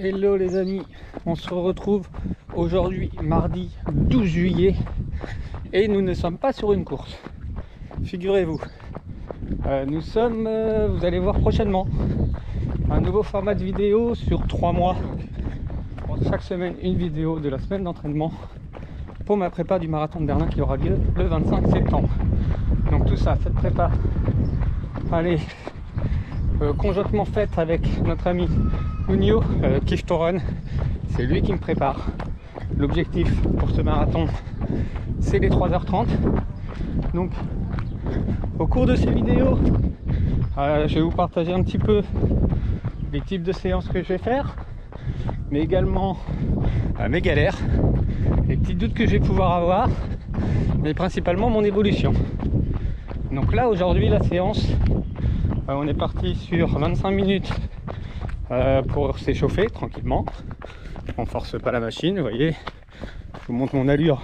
Hello les amis, on se retrouve aujourd'hui mardi 12 juillet et nous ne sommes pas sur une course, figurez-vous. Nous sommes, vous allez voir prochainement, un nouveau format de vidéo sur 3 mois. Chaque semaine une vidéo de la semaine d'entraînement pour ma prépa du marathon de Berlin qui aura lieu le 25 septembre. Donc tout ça, cette prépa, allez, conjointement faite avec notre ami Nunio, Kiff to Run, c'est lui qui me prépare. L'objectif pour ce marathon, c'est les 3h30. Donc au cours de ces vidéos, je vais vous partager un petit peu les types de séances que je vais faire, mais également mes galères, les petits doutes que je vais pouvoir avoir, mais principalement mon évolution. Donc là aujourd'hui la séance, on est parti sur 25 minutes pour s'échauffer tranquillement. On force pas la machine, vous voyez, je vous montre mon allure.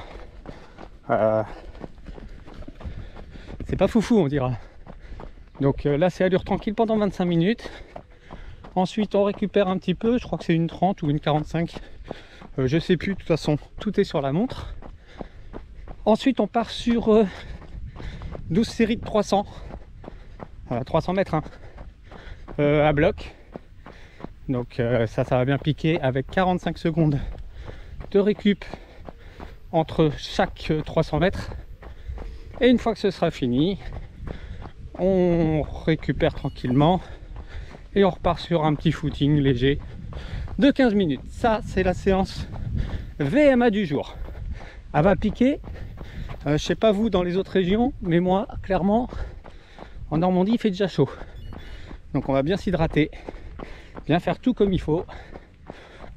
C'est pas foufou on dira. Donc là c'est allure tranquille pendant 25 minutes. Ensuite on récupère un petit peu, je crois que c'est une 30 ou une 45. Je sais plus, de toute façon tout est sur la montre. Ensuite on part sur 12 séries de 300. 300 mètres hein, à bloc. Donc ça va bien piquer avec 45 secondes de récup entre chaque 300 mètres. Et une fois que ce sera fini, on récupère tranquillement et on repart sur un petit footing léger de 15 minutes. Ça c'est la séance VMA du jour. Elle va piquer, je sais pas vous dans les autres régions, mais moi clairement en Normandie il fait déjà chaud. Donc on va bien s'hydrater, bien faire tout comme il faut,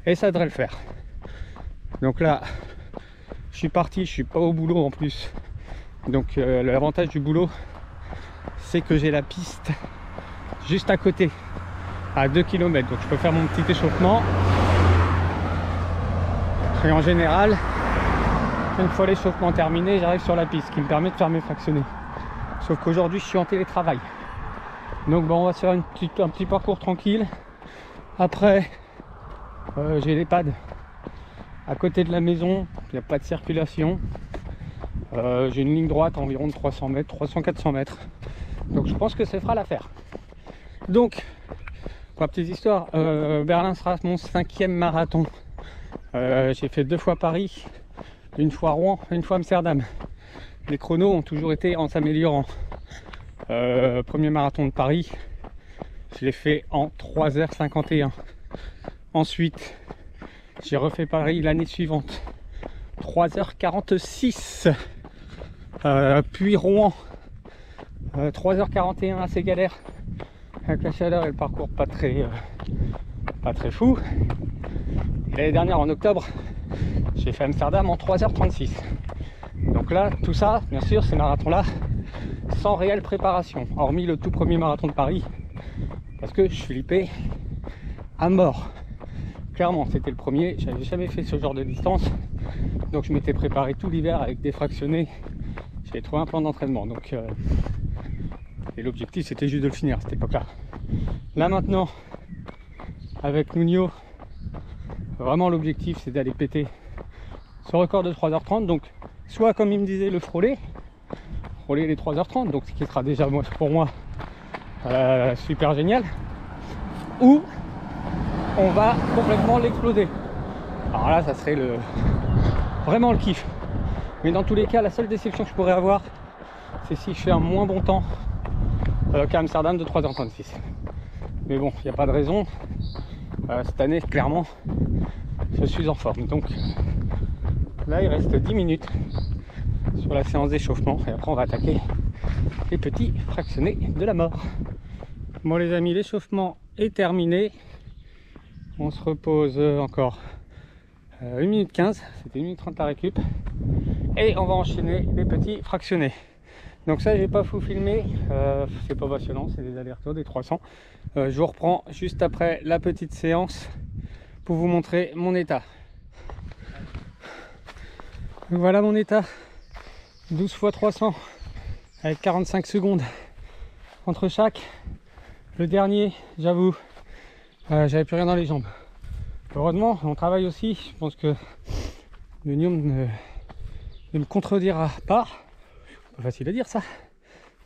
et ça devrait le faire. Donc là je suis parti, je suis pas au boulot en plus. Donc l'avantage du boulot c'est que j'ai la piste juste à côté, à 2 km, donc je peux faire mon petit échauffement. Et en général, une fois l'échauffement terminé, j'arrive sur la piste, ce qui me permet de faire mes fractionnés. Sauf qu'aujourd'hui je suis en télétravail. Donc bon, on va se faire un petit parcours tranquille. Après, j'ai les pads à côté de la maison, il n'y a pas de circulation. J'ai une ligne droite environ de 300 mètres, 300-400 mètres. Donc je pense que ça fera l'affaire. Donc, pour la petite histoire, Berlin sera mon 5e marathon. J'ai fait 2 fois Paris, une fois Rouen, une fois Amsterdam. Les chronos ont toujours été en s'améliorant. Premier marathon de Paris, je l'ai fait en 3h51. Ensuite, j'ai refait Paris l'année suivante, 3h46. Puis Rouen, 3h41, assez galère avec la chaleur et le parcours pas très fou. Et l'année dernière en octobre, j'ai fait Amsterdam en 3h36. Donc là, tout ça, bien sûr, ces marathons-là, sans réelle préparation, hormis le tout premier marathon de Paris, parce que je flippais à mort. Clairement, c'était le premier, j'avais jamais fait ce genre de distance, donc je m'étais préparé tout l'hiver avec des fractionnés, j'avais trouvé un plan d'entraînement, donc et l'objectif c'était juste de le finir à cette époque-là. Là maintenant, avec Nunio, vraiment l'objectif c'est d'aller péter ce record de 3h30, donc soit comme il me disait le frôler les 3h30, donc ce qui sera déjà pour moi super génial, ou on va complètement l'exploser. Alors là ça serait vraiment le kiff, mais dans tous les cas la seule déception que je pourrais avoir c'est si je fais un moins bon temps qu'à Amsterdam de 3h36. Mais bon, il n'y a pas de raison, cette année clairement je suis en forme. Donc là il reste 10 minutes sur la séance d'échauffement et après on va attaquer les petits fractionnés de la mort. Bon les amis, l'échauffement est terminé, on se repose encore 1 minute 15, c'était 1 minute 30 la récup, et on va enchaîner les petits fractionnés. Donc ça j'ai pas fou filmé, c'est pas passionnant, c'est des allers-retours, des 300. Je vous reprends juste après la petite séance pour vous montrer mon état. Voilà mon état, 12 x 300 avec 45 secondes entre chaque. Le dernier, j'avoue, j'avais plus rien dans les jambes. Heureusement, on travaille aussi. Je pense que le Niom ne me contredira pas. Pas facile à dire ça.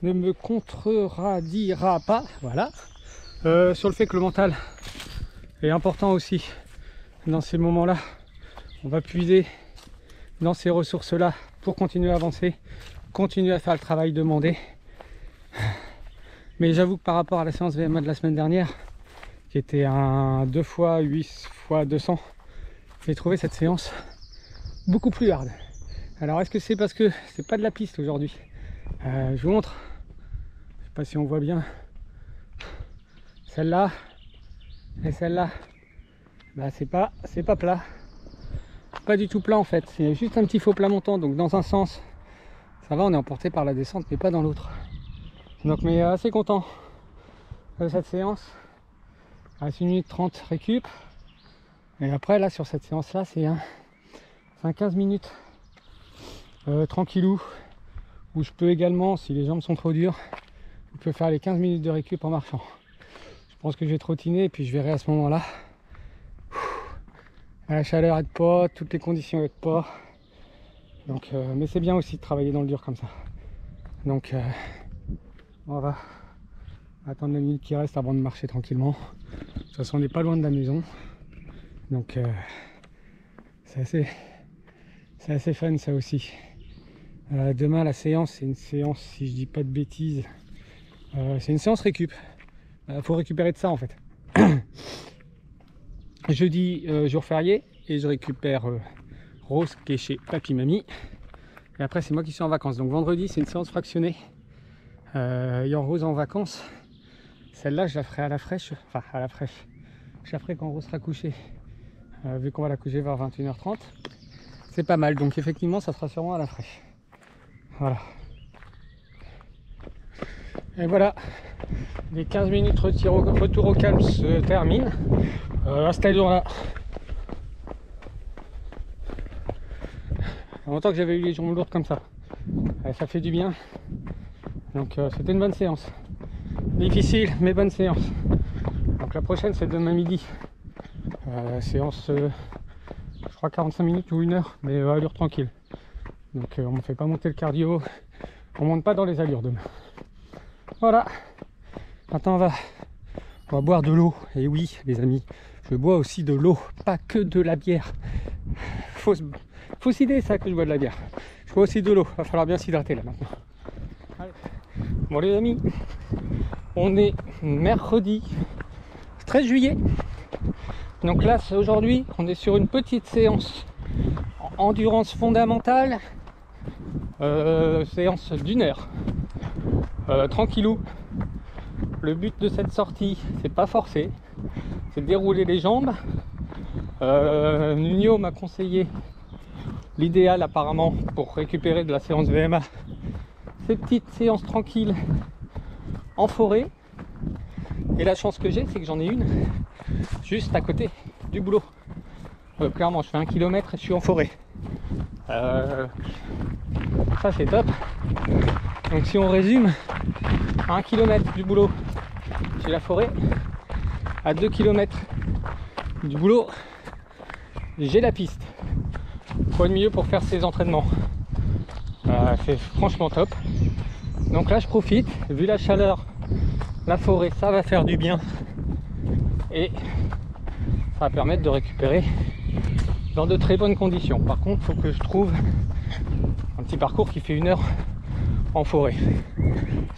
Ne me contredira pas. Voilà. Sur le fait que le mental est important aussi dans ces moments-là. On va puiser dans ces ressources-là pour continuer à avancer, continuer à faire le travail demandé. Mais j'avoue que par rapport à la séance VMA de la semaine dernière, qui était un 2 x 8 x 200, j'ai trouvé cette séance beaucoup plus hard. Alors est-ce que c'est parce que c'est pas de la piste aujourd'hui? Je vous montre, je sais pas si on voit bien, celle-là et celle-là, bah c'est pas plat, pas du tout plat en fait, c'est juste un petit faux plat montant, donc dans un sens ça va, on est emporté par la descente mais pas dans l'autre. Donc mais assez content de cette séance. À 1 minute 30 récup, et après là sur cette séance là c'est un 15 minutes tranquillou, où je peux également, si les jambes sont trop dures, je peux faire les 15 minutes de récup en marchant. Je pense que je vais trottiner et puis je verrai à ce moment là. La chaleur aide pas, toutes les conditions aident pas, donc mais c'est bien aussi de travailler dans le dur comme ça. Donc on va attendre la minute qui reste avant de marcher tranquillement. De toute façon on n'est pas loin de la maison, donc c'est assez fun ça aussi. Demain la séance, c'est une séance, si je dis pas de bêtises, c'est une séance récup. Faut récupérer de ça en fait. Jeudi jour férié, et je récupère Rose qui est chez Papy Mamie, et après c'est moi qui suis en vacances. Donc vendredi c'est une séance fractionnée, ayant Rose en vacances. Celle-là, je la ferai à la fraîche, enfin à la fraîche. Je la ferai quand Rose sera couchée, vu qu'on va la coucher vers 21h30. C'est pas mal, donc effectivement, ça sera sûrement à la fraîche. Voilà. Et voilà, les 15 minutes retour au calme se terminent. À cette allure-là, il y a longtemps que j'avais eu les jambes lourdes comme ça. Ça fait du bien. Donc c'était une bonne séance. Difficile mais bonne séance. Donc la prochaine c'est demain midi, séance je crois 45 minutes ou 1 heure, mais allure tranquille. Donc on ne fait pas monter le cardio, on monte pas dans les allures demain. Voilà, maintenant on va boire de l'eau. Et oui les amis, je bois aussi de l'eau, pas que de la bière. Fausse idée ça que je bois de la bière, je bois aussi de l'eau, va falloir bien s'hydrater là maintenant. Allez. Bon les amis, on est mercredi 13 juillet. Donc là, aujourd'hui, on est sur une petite séance en endurance fondamentale. Séance d'1 heure. Tranquillou. Le but de cette sortie, c'est pas forcer, c'est de dérouler les jambes. Nuno m'a conseillé l'idéal apparemment pour récupérer de la séance VMA. Ces petites séances tranquilles en forêt, et la chance que j'ai c'est que j'en ai une juste à côté du boulot. Clairement je fais 1 km et je suis en forêt, ça c'est top. Donc si on résume, à 1 km du boulot j'ai la forêt, à 2 km du boulot j'ai la piste. Quoi de mieux pour faire ces entraînements? C'est franchement top. Donc là je profite, vu la chaleur, la forêt, ça va faire du bien et ça va permettre de récupérer dans de très bonnes conditions. Par contre il faut que je trouve un petit parcours qui fait 1 heure en forêt.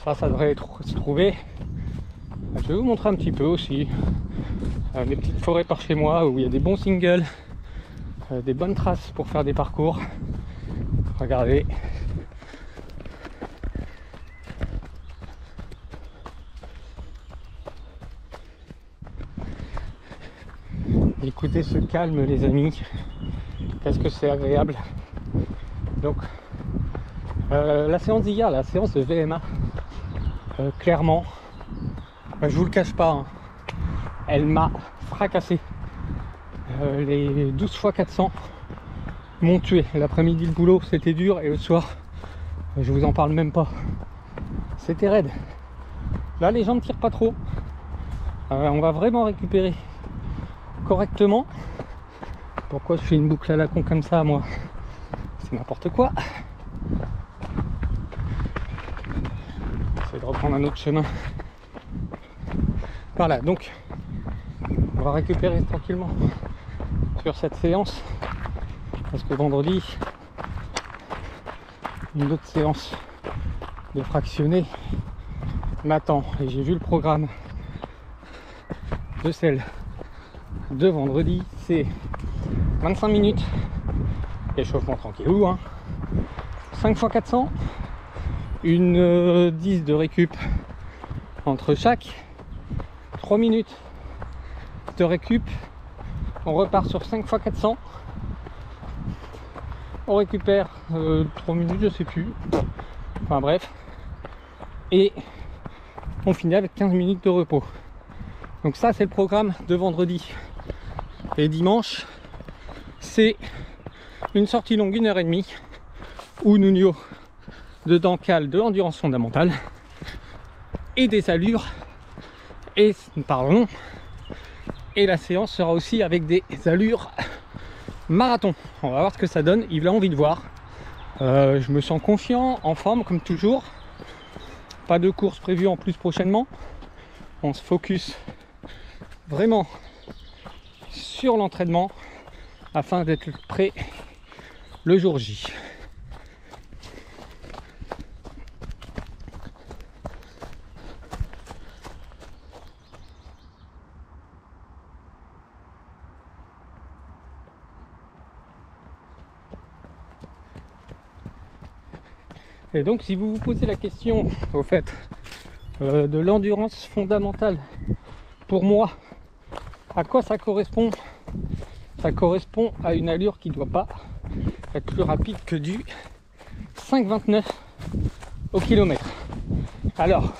Ça devrait se trouver. Je vais vous montrer un petit peu aussi des petites forêts par chez moi où il y a des bons singles, des bonnes traces pour faire des parcours. Regardez. Écoutez ce calme les amis, qu'est-ce que c'est agréable. Donc la séance d'hier, la séance de VMA, clairement, je vous le cache pas, hein, elle m'a fracassé. Les 12 x 400 m'ont tué. L'après-midi le boulot c'était dur, et le soir je vous en parle même pas, c'était raide. Là les gens ne tirent pas trop, on va vraiment récupérer correctement. Pourquoi je fais une boucle à la con comme ça, moi? C'est n'importe quoi. J'essaie de reprendre un autre chemin. Voilà, donc on va récupérer tranquillement sur cette séance parce que vendredi, une autre séance de fractionné m'attend et j'ai vu le programme de celle de vendredi. C'est 25 minutes échauffement tranquillou, hein. 5 x 400, une 10 de récup entre chaque, 3 minutes de récup, on repart sur 5 x 400, on récupère 3 minutes, je sais plus, enfin bref, et on finit avec 15 minutes de repos. Donc ça c'est le programme de vendredi. Et dimanche c'est une sortie longue, 1h30, où Nuno dedans cale de l'endurance fondamentale et des allures, et pardon, et la séance sera aussi avec des allures marathon. On va voir ce que ça donne, il a envie de voir. Je me sens confiant, en forme comme toujours. Pas de course prévue en plus prochainement. On se focus vraiment sur l'entraînement afin d'être prêt le jour J. Et donc si vous vous posez la question au fait de l'endurance fondamentale, pour moi, à quoi ça correspond? Ça correspond à une allure qui ne doit pas être plus rapide que du 5,29 au kilomètre. Alors,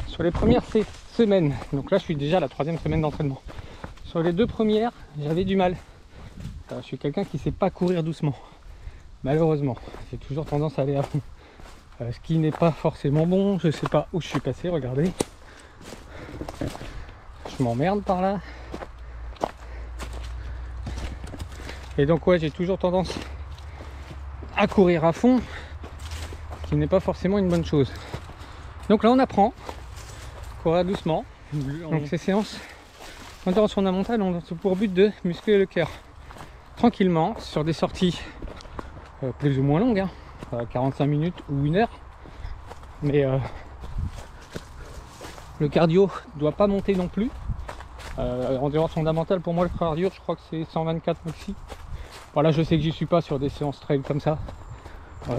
sur les premières semaines, donc là je suis déjà à la 3e semaine d'entraînement. Sur les 2 premières, j'avais du mal. Je suis quelqu'un qui ne sait pas courir doucement. Malheureusement, j'ai toujours tendance à aller à fond. Ce qui n'est pas forcément bon, je sais pas où je suis passé, regardez. Je m'emmerde par là. Et donc ouais, j'ai toujours tendance à courir à fond, ce qui n'est pas forcément une bonne chose. Donc là on apprend, courir doucement. Donc ces séances d'endurance fondamentale ont pour but de muscler le cœur tranquillement sur des sorties plus ou moins longues, hein. 45 minutes ou 1 heure, mais le cardio doit pas monter non plus. Endurance fondamentale, pour moi le cardio je crois que c'est 124 maxi. Voilà, je sais que j'y suis pas sur des séances trail comme ça,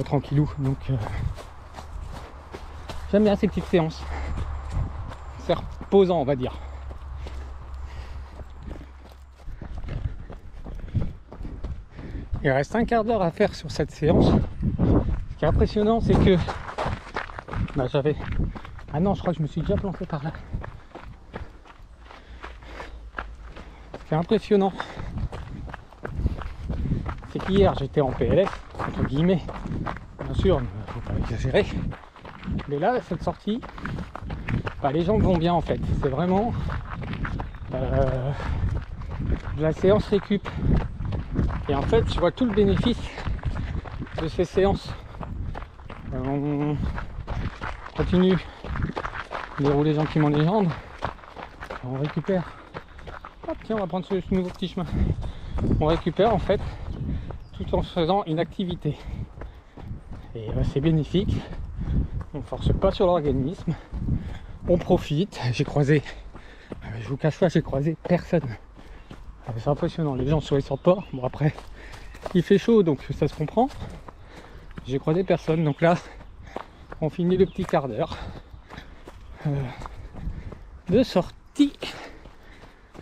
tranquillou, donc j'aime bien ces petites séances, c'est reposant on va dire. Il reste un quart d'heure à faire sur cette séance. Ce qui est impressionnant, c'est que j'avais... Ah non, je crois que je me suis déjà planté par là. Ce qui est impressionnant, c'est qu'hier j'étais en PLS, entre guillemets. Bien sûr, il ne faut pas exagérer. Mais là, cette sortie, les jambes vont bien en fait. C'est vraiment de la séance récup. Et en fait, je vois tout le bénéfice de ces séances. On continue de dérouler gentiment les jambes. On récupère. Hop, tiens, on va prendre ce nouveau petit chemin. On récupère en fait tout en faisant une activité. Et c'est bénéfique. On ne force pas sur l'organisme. On profite. J'ai croisé, je vous cache pas, j'ai croisé personne. C'est impressionnant, les gens soit ils sortent pas, bon après il fait chaud donc ça se comprend. J'ai croisé personne, donc là on finit le petit quart d'heure de sortie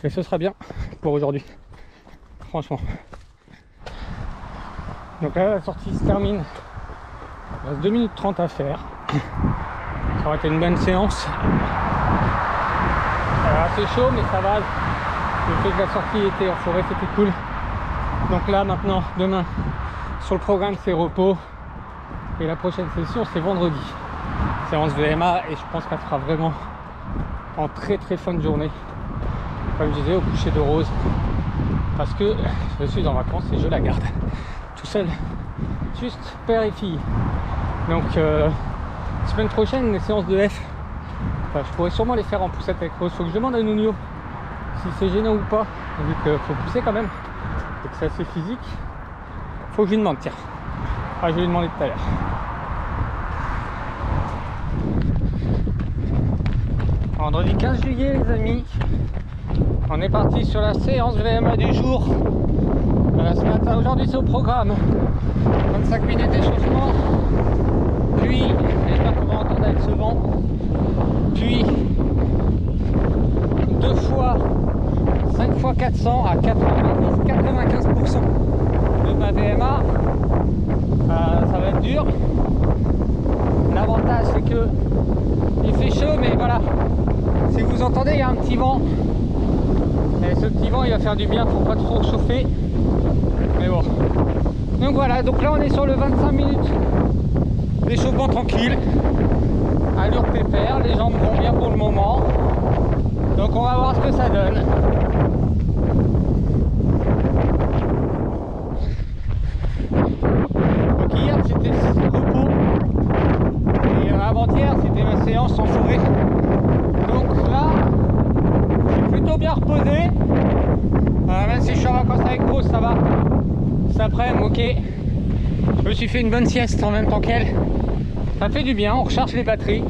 et ce sera bien pour aujourd'hui, franchement. Donc là la sortie se termine, il reste 2 minutes 30 à faire. Ça aurait été une bonne séance. C'est chaud mais ça va. Le fait que la sortie était en forêt, c'était cool. Donc là maintenant, demain, sur le programme c'est repos. Et la prochaine session c'est vendredi. Séance VMA et je pense qu'elle sera vraiment en très très fin de journée. Comme je disais, au coucher de rose. parce que je suis en vacances et je la garde tout seul, juste père et fille. Donc semaine prochaine les séances de F, enfin, je pourrais sûrement les faire en poussette avec Rose. Faut que je demande à Nuno si c'est gênant ou pas, vu qu'il faut pousser quand même et que c'est assez physique. Faut que je lui demande, tiens. Ah, je vais lui demander tout à l'heure. Vendredi 15 juillet les amis, on est parti sur la séance VMA du jour. Ce matin, aujourd'hui c'est au programme 25 minutes d'échauffement, puis j'espère qu'on va entendre avec ce vent, puis 2 fois 5 fois 400 à 90-95% de ma VMA. Ça va être dur. L'avantage c'est que il fait chaud, mais voilà, si vous entendez, il y a un petit vent. Et ce petit vent, il va faire du bien pour pas trop chauffer. Mais bon. Donc voilà, donc là on est sur le 25 minutes d'échauffement tranquille. Allure pépère, les jambes vont bien pour le moment. Donc on va voir ce que ça donne. Donc hier c'était repos. Et avant-hier c'était ma séance en forêt. Donc là, je suis plutôt bien reposé. Même si je suis en vacances avec Rose, ça va. Cet après-midi, ok. Je me suis fait une bonne sieste en même temps qu'elle. Ça fait du bien, on recharge les batteries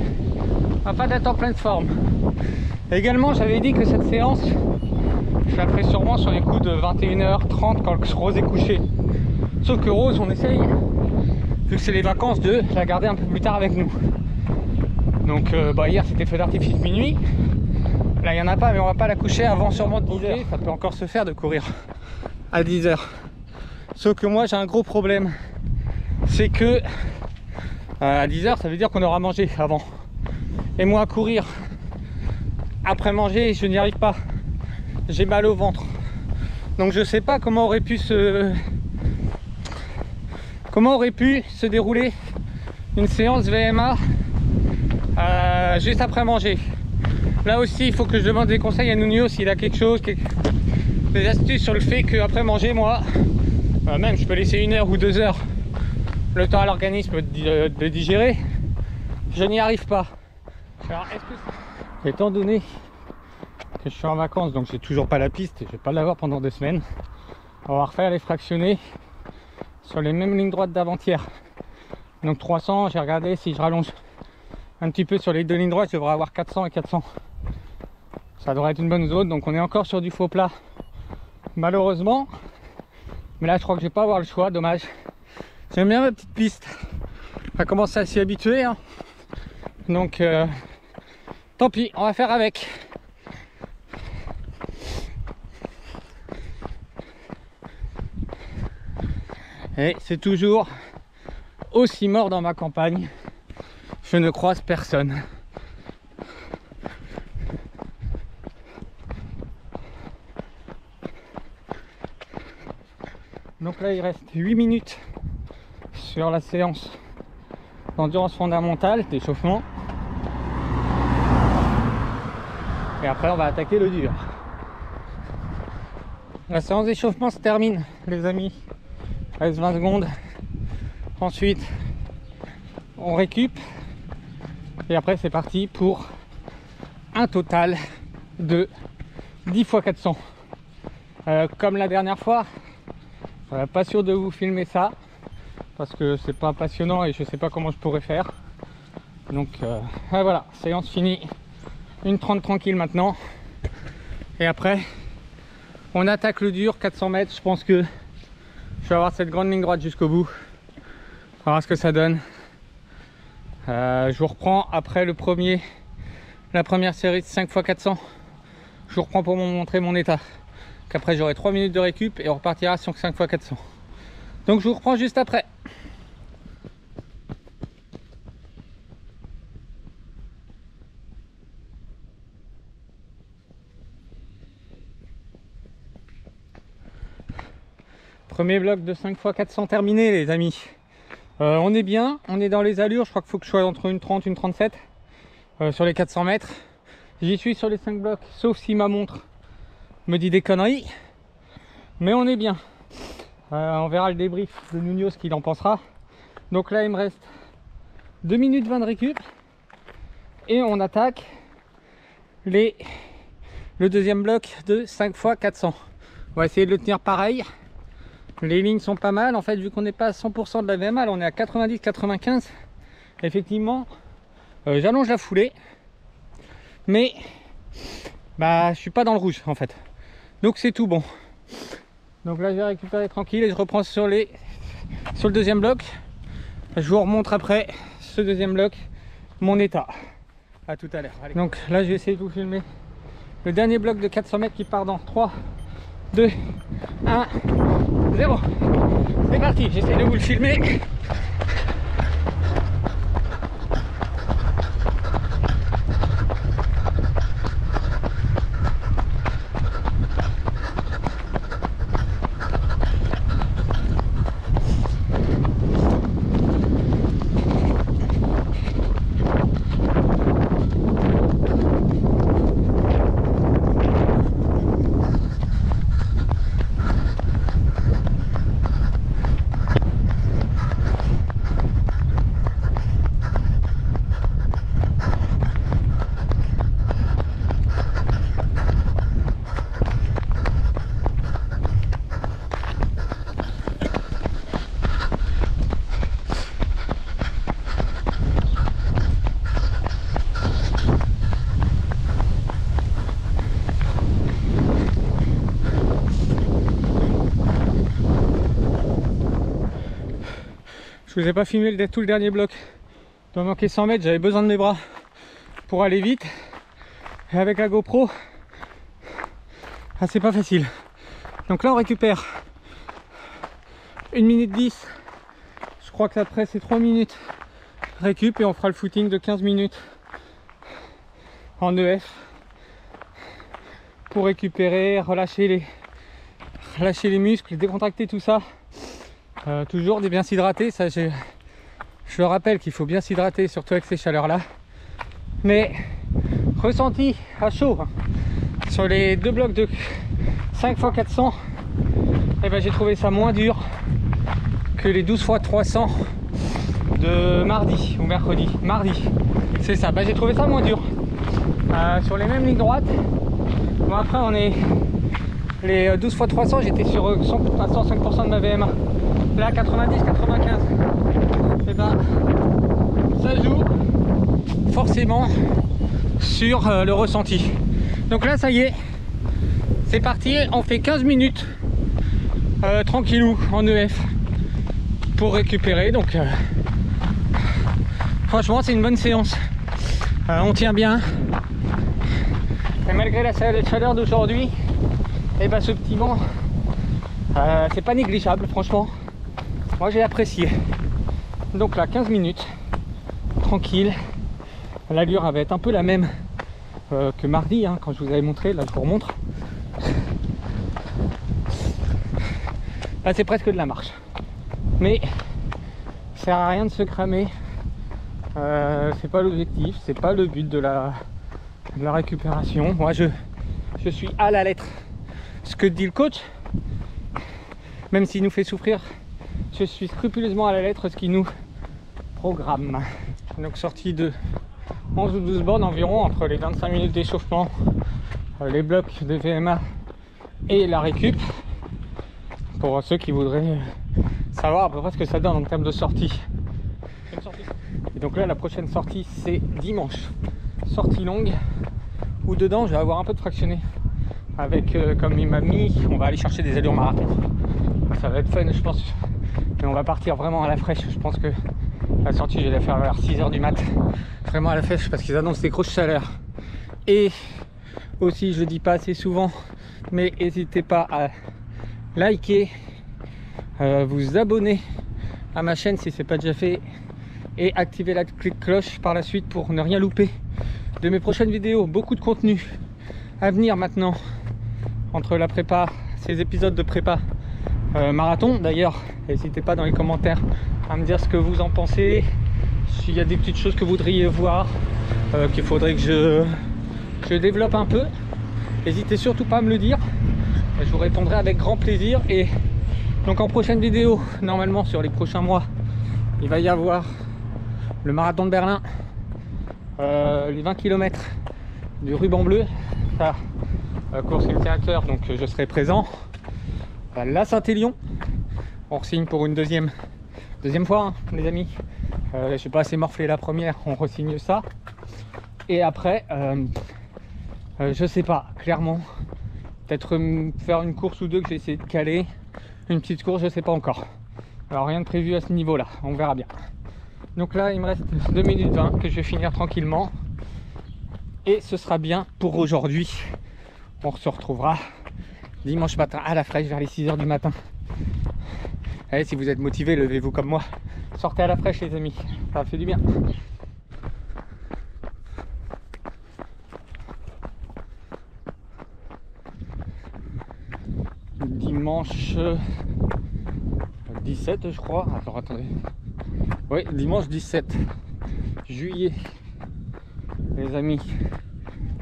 afin d'être en pleine forme. Et également, j'avais dit que cette séance, je la ferai sûrement sur les coups de 21h30 quand Rose est couchée. Sauf que Rose, on essaye, vu que c'est les vacances, de la garder un peu plus tard avec nous. Donc hier c'était feu d'artifice minuit. Là il n'y en a pas, mais on va pas la coucher avant sûrement 10h. Ça peut encore se faire de courir à 10h. Sauf que moi j'ai un gros problème. C'est que à 10h ça veut dire qu'on aura mangé avant. Et moi courir après manger, je n'y arrive pas. J'ai mal au ventre. Donc je sais pas comment aurait pu se dérouler une séance VMA juste après manger. Là aussi il faut que je demande des conseils à Nuno s'il a quelque chose, des astuces sur le fait qu'après manger, moi même je peux laisser 1 heure ou 2 heures le temps à l'organisme de digérer. Je n'y arrive pas. Alors est-ce que, étant donné que je suis en vacances, donc j'ai toujours pas la piste et je vais pas l'avoir pendant 2 semaines, on va refaire les fractionnés sur les mêmes lignes droites d'avant-hier. Donc 300, j'ai regardé, si je rallonge un petit peu sur les 2 lignes droites, je devrais avoir 400 et 400. Ça devrait être une bonne zone. Donc on est encore sur du faux plat, malheureusement. Mais là je crois que je vais pas avoir le choix, dommage. J'aime bien ma petite piste. On va commencer à s'y habituer, hein. Donc tant pis, on va faire avec. Et c'est toujours aussi mort dans ma campagne. Je ne croise personne. Donc là il reste 8 minutes sur la séance d'endurance fondamentale, d'échauffement. Et après on va attaquer le dur. La séance d'échauffement se termine les amis. Il reste 20 secondes. Ensuite on récup. Et après c'est parti pour un total de 10 x 400. Comme la dernière fois, pas sûr de vous filmer ça parce que c'est pas passionnant et je sais pas comment je pourrais faire. Donc voilà, séance finie. 1:30 tranquille maintenant. Et après on attaque le dur, 400 mètres. Je pense que je vais avoir cette grande ligne droite jusqu'au bout. On va voir ce que ça donne. Je vous reprends après la première série de 5 x 400. Je vous reprends pour vous montrer mon état. Qu'après j'aurai 3 minutes de récup et on repartira sur 5 x 400. Donc je vous reprends juste après. Premier bloc de 5 x 400 terminé les amis. On est bien, on est dans les allures. Je crois qu'il faut que je sois entre 1:30 et 1:37 sur les 400 mètres. J'y suis sur les 5 blocs, sauf si ma montre me dit des conneries. Mais on est bien. On verra le débrief de Nuno, ce qu'il en pensera. Donc là, il me reste 2 minutes 20 de récup. Et on attaque le deuxième bloc de 5 x 400. On va essayer de le tenir pareil. Les lignes sont pas mal. En fait, vu qu'on n'est pas à 100% de la VMA, on est à 90-95. Effectivement, j'allonge la foulée. Mais je suis pas dans le rouge en fait. Donc c'est tout bon. Donc là, je vais récupérer tranquille et je reprends sur le deuxième bloc. Je vous remontre après ce deuxième bloc mon état. À tout à l'heure. Donc là, je vais essayer de vous filmer le dernier bloc de 400 mètres qui part dans 3, 2, 1, 0. C'est parti, j'essaie de vous le filmer. Je vous ai pas filmé tout le dernier bloc. Il doit manquer 100 mètres, j'avais besoin de mes bras pour aller vite. Et avec la GoPro, c'est pas facile. Donc là on récupère 1 minute 10. Je crois que après c'est 3 minutes récup et on fera le footing de 15 minutes en EF pour récupérer, relâcher les muscles, décontracter tout ça. Toujours de bien s'hydrater, ça je le rappelle qu'il faut bien s'hydrater, surtout avec ces chaleurs là. Mais ressenti à chaud sur les deux blocs de 5 x 400, j'ai trouvé ça moins dur que les 12 x 300 de mardi ou mercredi. Mardi, c'est ça, j'ai trouvé ça moins dur. Sur les mêmes lignes droites. Bon, après on est les 12 x 300, j'étais sur à 105% de ma VMA. Là 90-95, ça joue forcément sur le ressenti. Donc là ça y est, c'est parti, on fait 15 minutes tranquillou en EF pour récupérer. Donc franchement c'est une bonne séance, on tient bien et malgré la chaleur d'aujourd'hui, ce petit vent c'est pas négligeable franchement. Moi j'ai apprécié. Donc là 15 minutes tranquille. L'allure va être un peu la même que mardi quand je vous avais montré. Là je vous remontre. Là c'est presque de la marche. Mais ça sert à rien de se cramer. C'est pas l'objectif, c'est pas le but de la récupération. Moi je suis à la lettre ce que dit le coach. Même s'il nous fait souffrir, je suis scrupuleusement à la lettre ce qu'il nous programme. Donc sortie de 11 ou 12 bornes environ entre les 25 minutes d'échauffement, les blocs de VMA et la récup. Pour ceux qui voudraient savoir à peu près ce que ça donne en termes de sortie. Et donc là la prochaine sortie c'est dimanche. Sortie longue où dedans je vais avoir un peu de fractionné. Avec comme il m'a mis, on va aller chercher des allures marathon. Ça va être fun je pense. Mais on va partir vraiment à la fraîche. Je pense que la sortie je vais la faire vers 6h du mat. Vraiment à la fraîche parce qu'ils annoncent des grosses chaleurs. Et aussi je le dis pas assez souvent, mais n'hésitez pas à liker, vous abonner à ma chaîne si c'est pas déjà fait et activer la cloche par la suite pour ne rien louper de mes prochaines vidéos. Beaucoup de contenu à venir maintenant entre la prépa, ces épisodes de prépa marathon. D'ailleurs n'hésitez pas dans les commentaires à me dire ce que vous en pensez, s'il y a des petites choses que vous voudriez voir, qu'il faudrait que je développe un peu. N'hésitez surtout pas à me le dire. je vous répondrai avec grand plaisir. Et donc en prochaine vidéo, normalement sur les prochains mois, il va y avoir le marathon de Berlin, les 20 km du ruban bleu, ça, course ultérieur, donc je serai présent. La Saint-Élion, on re-signe pour une deuxième fois, hein, les amis. Je sais pas assez morflé la première, on re-signe ça. Et après, je sais pas, clairement, peut-être faire une course ou deux que j'ai essayé de caler, une petite course, je sais pas encore. Alors rien de prévu à ce niveau-là, on verra bien. Donc là, il me reste 2 minutes 20 que je vais finir tranquillement. Et ce sera bien pour aujourd'hui. On se retrouvera dimanche matin à la fraîche vers les 6 h du matin. Allez, si vous êtes motivés, levez-vous comme moi. Sortez à la fraîche les amis, ça fait du bien. Dimanche 17 je crois. Alors attendez. Oui, dimanche 17 juillet. Les amis.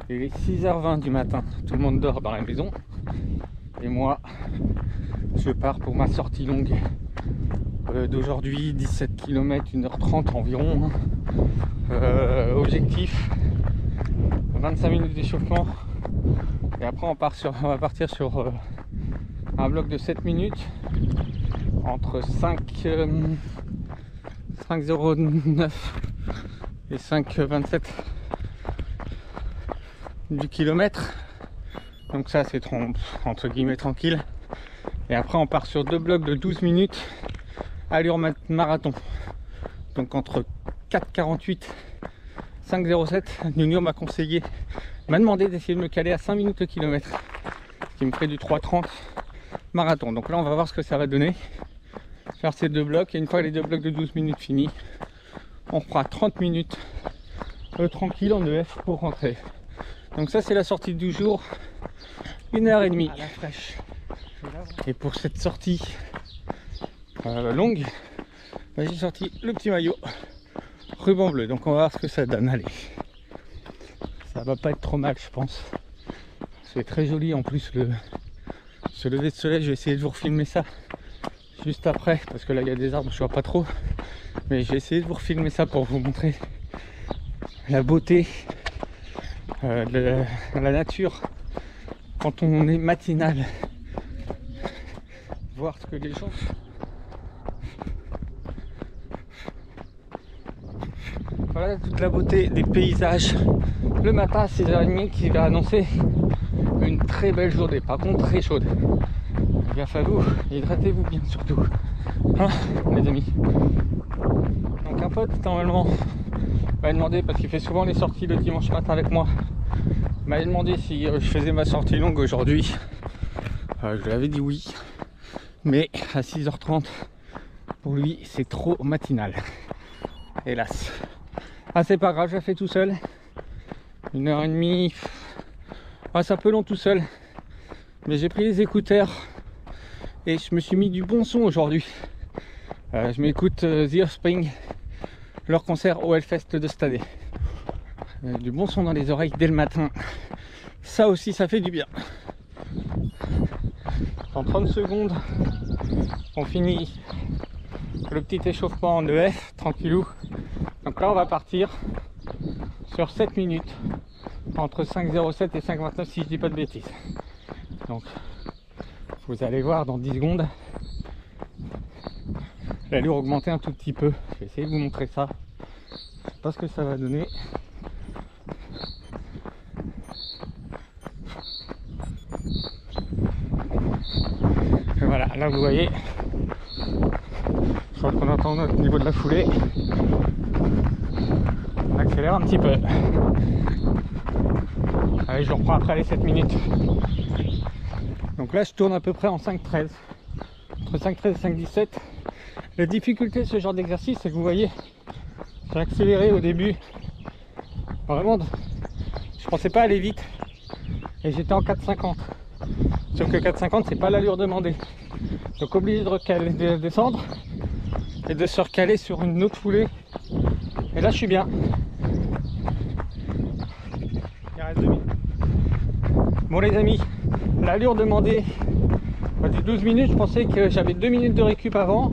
Il est 6 h 20 du matin. Tout le monde dort dans la maison. Et moi, je pars pour ma sortie longue d'aujourd'hui, 17 km, 1 h 30 environ. Objectif 25 minutes d'échauffement. Et après on va partir sur un bloc de 7 minutes entre 5,09 et 5,27 du kilomètre. Donc ça c'est entre guillemets tranquille. Et après on part sur 2 blocs de 12 minutes allure marathon. Donc entre 4,48 5,07. Nuno m'a demandé d'essayer de me caler à 5 minutes le kilomètre, ce qui me ferait du 3,30 marathon. Donc là on va voir ce que ça va donner, faire ces 2 blocs, et une fois les 2 blocs de 12 minutes finis, on fera 30 minutes tranquille en EF pour rentrer. Donc ça c'est la sortie du jour, 1h30 à la fraîche. Et pour cette sortie longue, j'ai sorti le petit maillot ruban bleu, donc on va voir ce que ça donne. Allez, ça va pas être trop mal je pense. C'est très joli en plus ce lever de soleil. Je vais essayer de vous refilmer ça juste après parce que là il y a des arbres, je vois pas trop, mais j'ai essayé de vous refilmer ça pour vous montrer la beauté de la nature quand on est matinal, voir ce que les gens voilà, toute la beauté des paysages le matin à 6 h 30 qui va annoncer une très belle journée, par contre très chaude. Gaffe à vous, hydratez-vous bien surtout, hein, les amis. Donc un pote normalement m'a demandé, parce qu'il fait souvent les sorties le dimanche matin avec moi, m'a demandé si je faisais ma sortie longue aujourd'hui. Je lui avais dit oui, mais à 6 h 30 pour lui c'est trop matinal, hélas. Ah c'est pas grave, je la fais tout seul, 1h30. Ah, c'est un peu long tout seul, mais j'ai pris les écouteurs et je me suis mis du bon son aujourd'hui. Je m'écoute The Offspring, leur concert au Hellfest de Stade. Du bon son dans les oreilles dès le matin, ça aussi ça fait du bien. En 30 secondes on finit le petit échauffement en EF tranquillou. Donc là on va partir sur 7 minutes entre 5,07 et 5,29 si je dis pas de bêtises. Donc vous allez voir dans 10 secondes l'allure augmenter un tout petit peu. Je vais essayer de vous montrer ça, je sais pas ce que ça va donner. Et voilà, là vous voyez, je crois qu'on entend au niveau de la foulée, on accélère un petit peu. Allez, je reprends après les 7 minutes. Donc là je tourne à peu près en 5,13, entre 5,13 et 5,17. La difficulté de ce genre d'exercice, c'est que vous voyez, j'ai accéléré au début, vraiment, je pensais pas aller vite, et j'étais en 4,50. Sauf que 4,50 c'est pas l'allure demandée, donc obligé de descendre et de se recaler sur une autre foulée. Et là je suis bien. Il reste 2 minutes. Bon les amis, l'allure demandée du 12 minutes, je pensais que j'avais 2 minutes de récup avant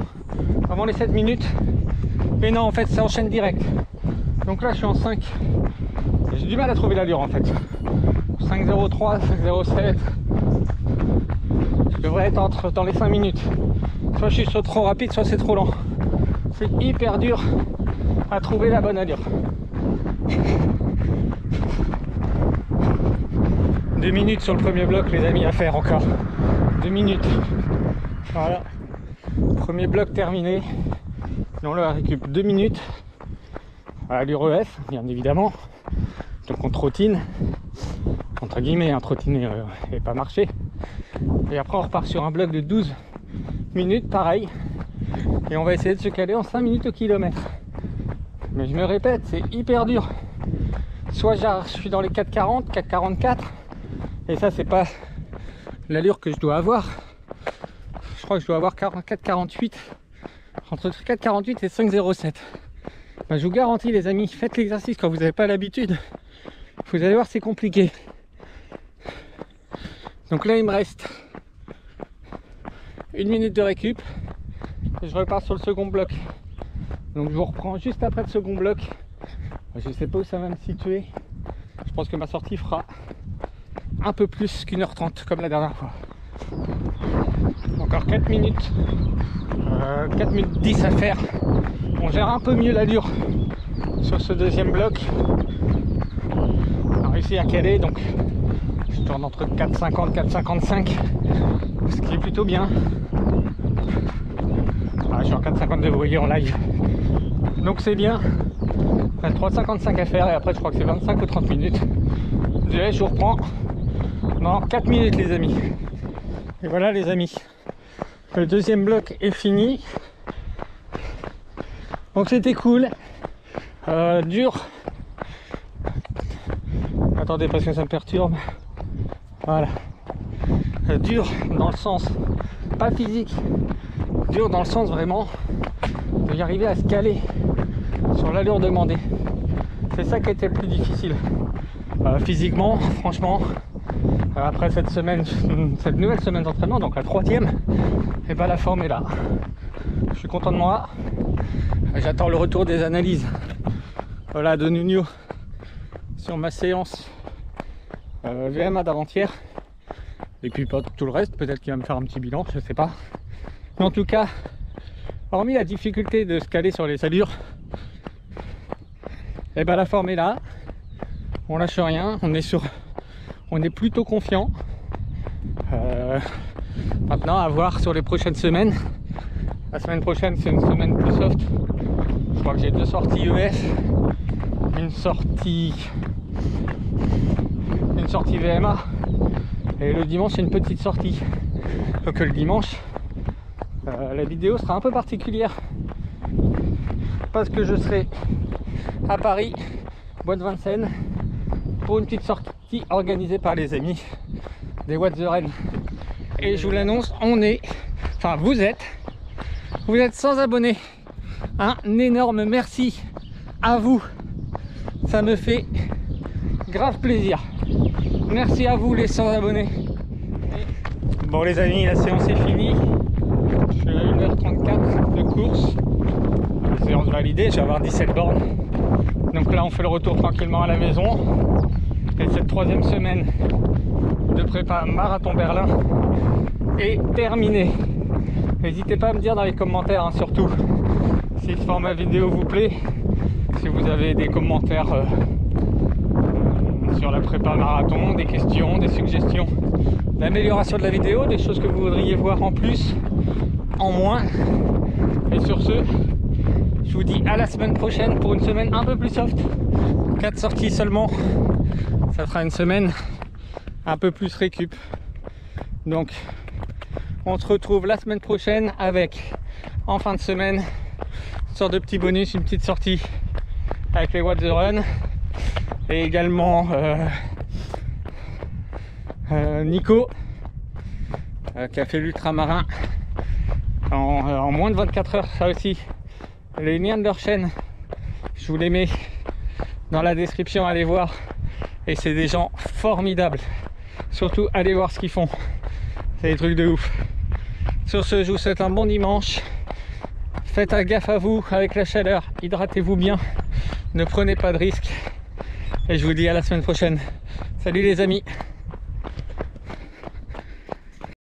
les 7 minutes. Mais non, en fait, ça enchaîne direct. Donc là, je suis en 5. J'ai du mal à trouver l'allure en fait. 5,03, 5,07. Je devrais être dans les 5 minutes. Soit je suis trop rapide, soit c'est trop lent. C'est hyper dur à trouver la bonne allure. 2 minutes sur le premier bloc, les amis, à faire encore. 2 minutes. Voilà. Premier bloc terminé. Et on le récupère 2 minutes. À allure EF, bien évidemment. Donc on trottine. Entre guillemets, un trottiner et pas marcher. Et après on repart sur un bloc de 12 minutes, pareil. Et on va essayer de se caler en 5 minutes au kilomètre. Mais je me répète, c'est hyper dur. Soit je suis dans les 4,40, 4,44. Et ça, c'est pas l'allure que je dois avoir. Je crois que je dois avoir 4,48. Entre 4,48 et 5,07. Ben, je vous garantis, les amis, faites l'exercice quand vous n'avez pas l'habitude. Vous allez voir, c'est compliqué. Donc là, il me reste 1 minute de récup. Et je repars sur le second bloc. Donc je vous reprends juste après le second bloc. Je ne sais pas où ça va me situer. Je pense que ma sortie fera un peu plus qu'1h30 comme la dernière fois. Encore 4 minutes. 4 minutes 10 à faire. On gère un peu mieux l'allure sur ce deuxième bloc. On a réussi à caler, donc je tourne entre 4,50 et 4,55, ce qui est plutôt bien. Ah, je suis en 4,52, vous voyez, en live. Donc c'est bien. Il reste 3,55 à faire et après je crois que c'est 25 ou 30 minutes. Je vous reprends dans 4 minutes, les amis. Et voilà, les amis. Le deuxième bloc est fini. Donc c'était cool. Dur. Attendez parce que ça me perturbe. Voilà. Dur dans le sens, pas physique. Dur dans le sens vraiment d'y arriver à se caler sur l'allure demandée. C'est ça qui était le plus difficile. Physiquement, franchement, après cette nouvelle semaine d'entraînement, donc la 3e, et ben la forme est là. Je suis content de moi. J'attends le retour des analyses, voilà, de Nuno sur ma séance VMA d'avant-hier. Et puis pas tout le reste, peut-être qu'il va me faire un petit bilan, je sais pas. Mais en tout cas, hormis la difficulté de se caler sur les allures, et ben la forme est là. On lâche rien, on est plutôt confiant. Maintenant à voir sur les prochaines semaines. La semaine prochaine c'est une semaine plus soft. Je crois que j'ai 2 sorties EF, une sortie VMA, et le dimanche c'est une petite sortie. Donc le dimanche la vidéo sera un peu particulière parce que je serai à Paris, boîte Vincennes, pour une petite sortie organisée par les amis des What the Run. Et je vous l'annonce, vous êtes 100 abonnés. Un énorme merci à vous, ça me fait grave plaisir. Merci à vous les 100 abonnés. Bon les amis, la séance est finie. Je suis à 1h34 de course. La séance validée, je vais avoir 17 bornes. Donc là on fait le retour tranquillement à la maison. Et cette 3e semaine de prépa Marathon Berlin est terminée. N'hésitez pas à me dire dans les commentaires, hein, surtout si ce format vidéo vous plaît, si vous avez des commentaires sur la prépa marathon, des questions, des suggestions d'amélioration de la vidéo, des choses que vous voudriez voir en plus, en moins. Et sur ce, je vous dis à la semaine prochaine pour une semaine un peu plus soft. 4 sorties seulement, ça sera une semaine un peu plus récup. Donc on se retrouve la semaine prochaine avec, en fin de semaine, une sorte de petit bonus, une petite sortie avec les What the Run. Et également Nico qui a fait l'ultramarin en moins de 24 heures. Ça aussi, les liens de leur chaîne, je vous les mets dans la description, allez voir. Et c'est des gens formidables. Surtout, allez voir ce qu'ils font. C'est des trucs de ouf. Sur ce, je vous souhaite un bon dimanche. Faites gaffe à vous avec la chaleur. Hydratez-vous bien. Ne prenez pas de risques. Et je vous dis à la semaine prochaine. Salut les amis.